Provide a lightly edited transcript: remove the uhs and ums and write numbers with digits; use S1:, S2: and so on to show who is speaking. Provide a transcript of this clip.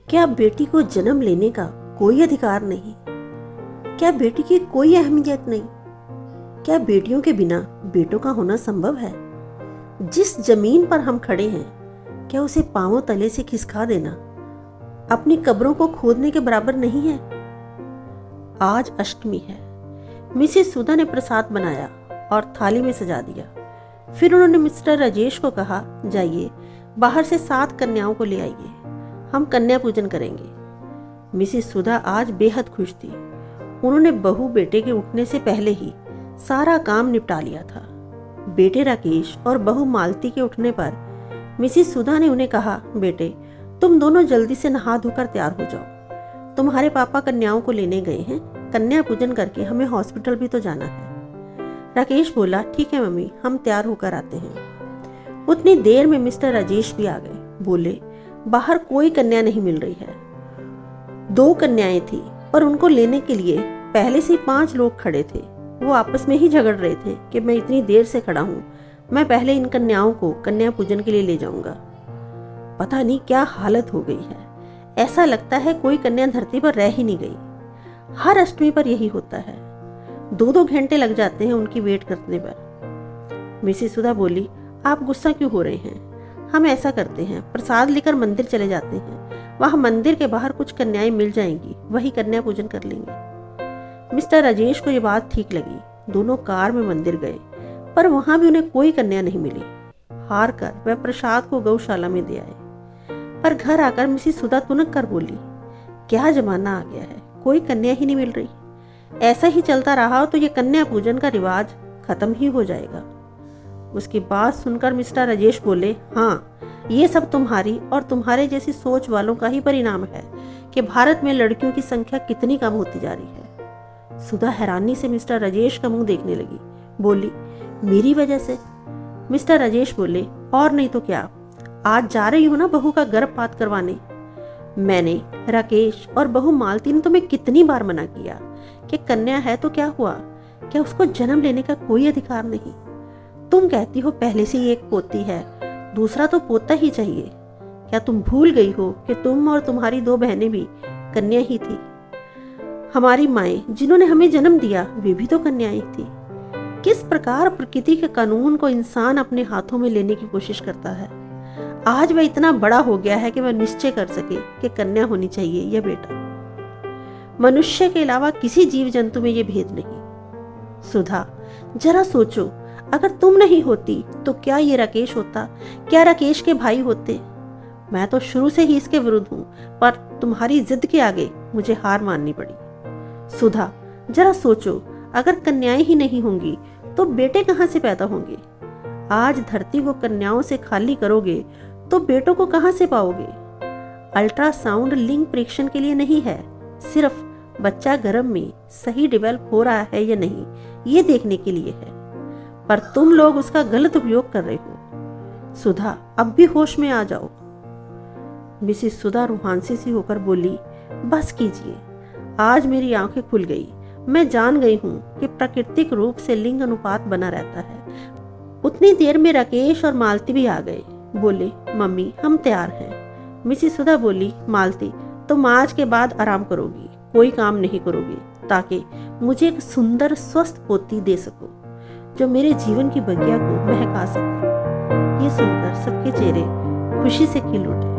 S1: क्या बेटी को जन्म लेने का कोई अधिकार नहीं? क्या बेटी की कोई अहमियत नहीं? क्या बेटियों के बिना बेटों का होना संभव है? जिस जमीन पर हम खड़े हैं, क्या उसे पांवों तले से खिसका देना अपनी कब्रों को खोदने के बराबर नहीं है? आज अष्टमी है। मिसेस सुधा ने प्रसाद बनाया और थाली में सजा दिया। फिर उन्होंने मिस्टर राजेश को कहा, जाइए बाहर से 7 कन्याओं को ले आइए, हम कन्या पूजन करेंगे। मिसेस सुधा आज बेहद खुश थी। उन्होंने बहू बेटे के उठने से पहले ही सारा काम निपटा लिया था। बेटे राकेश और बहू मालती के उठने पर मिसेस सुधा ने उन्हें कहा, बेटे तुम दोनों जल्दी से नहा धोकर तैयार हो जाओ, तुम्हारे पापा कन्याओं को लेने गए हैं, कन्या पूजन करके हमें हॉस्पिटल भी तो जाना है। राकेश बोला, ठीक है मम्मी, हम तैयार होकर आते हैं। उतनी देर में मिस्टर राजेश भी आ गए। बोले, बाहर कोई कन्या नहीं मिल रही है। 2 कन्याएं थी पर उनको लेने के लिए पहले से 5 लोग खड़े थे। वो आपस में ही झगड़ रहे थे कि मैं इतनी देर से खड़ा हूँ, मैं पहले इन कन्याओं को कन्या पूजन के लिए ले जाऊंगा। पता नहीं क्या हालत हो गई है, ऐसा लगता है कोई कन्या धरती पर रह ही नहीं गई। हर अष्टमी पर यही होता है, 2-2 घंटे लग जाते हैं उनकी वेट करने पर। मिसेस सुधा बोली, आप गुस्सा क्यों हो रहे हैं? हम ऐसा करते हैं, प्रसाद लेकर मंदिर चले जाते हैं, वहां मंदिर के बाहर कुछ कन्याएं मिल जाएंगी, वही कन्या पूजन कर लेंगे। मिस्टर राजेश को ये बात ठीक लगी। दोनों कार में मंदिर गए, पर वहां भी उन्हें कोई कन्या नहीं मिली। हार कर वह प्रसाद को गौशाला में दे आए। पर घर आकर मिसेस सुधा तुनक कर बोली, क्या जमाना आ गया है, कोई कन्या ही नहीं मिल रही। ऐसा ही चलता रहा तो ये कन्या पूजन का रिवाज खत्म ही हो जाएगा। उसकी बात सुनकर मिस्टर राजेश बोले, हाँ, ये सब तुम्हारी और तुम्हारे जैसी सोच वालों का ही परिणाम है कि भारत में लड़कियों की संख्या कितनी कम होती जा रही है। सुधा हैरानी से मिस्टर राजेश का मुंह देखने लगी। बोली, मेरी वजह से? मिस्टर राजेश बोले, और नहीं तो क्या, आज जा रही हूं ना बहू का गर्भपात करवाने। मैंने, राकेश और बहू मालती ने तुम्हें कितनी बार मना किया कि कन्या है तो क्या हुआ, क्या उसको जन्म लेने का कोई अधिकार नहीं? तुम कहती हो पहले से ही एक पोती है, दूसरा तो पोता ही चाहिए। क्या तुम भूल गई हो कि तुम और तुम्हारी 2 बहनें भी कन्या ही थी? हमारी माएं जिन्होंने हमें जन्म दिया, वे भी तो कन्याएं थी। किस प्रकार प्रकृति के कानून को इंसान अपने हाथों में लेने की कोशिश करता है। आज वह इतना बड़ा हो गया है कि वह निश्चय कर सके कि कन्या होनी चाहिए या बेटा। मनुष्य के अलावा किसी जीव जंतु में ये भेद नहीं। सुधा, जरा सोचो, अगर तुम नहीं होती तो क्या ये राकेश होता, क्या राकेश के भाई होते? मैं तो शुरू से ही इसके विरुद्ध हूं, पर तुम्हारी जिद के आगे मुझे हार माननी पड़ी। सुधा, जरा सोचो, अगर कन्याएं ही नहीं होंगी तो बेटे कहां से पैदा होंगे? आज धरती को कन्याओं से खाली करोगे तो बेटों को कहां से पाओगे? अल्ट्रासाउंड लिंग परीक्षण के लिए नहीं है, सिर्फ बच्चा गर्भ में सही डेवलप हो रहा है या नहीं, ये देखने के लिए है। पर तुम लोग उसका गलत उपयोग कर रहे हो। सुधा, अब भी होश में आ जाओ। मिसेस सुधा रूहांसी सी होकर बोली, बस कीजिए, आज मेरी आंखें खुल गई। मैं जान गई हूँ कि प्राकृतिक रूप से लिंग अनुपात बना रहता है। उतनी देर में राकेश और मालती भी आ गए। बोले, मम्मी हम तैयार हैं। मिसेस सुधा बोली, मालती तुम आज के बाद आराम करोगी, कोई काम नहीं करोगी, ताकि मुझे एक सुंदर स्वस्थ पोती दे सको जो मेरे जीवन की बगिया को महका सके। ये सुनकर सबके चेहरे खुशी से खिल उठे।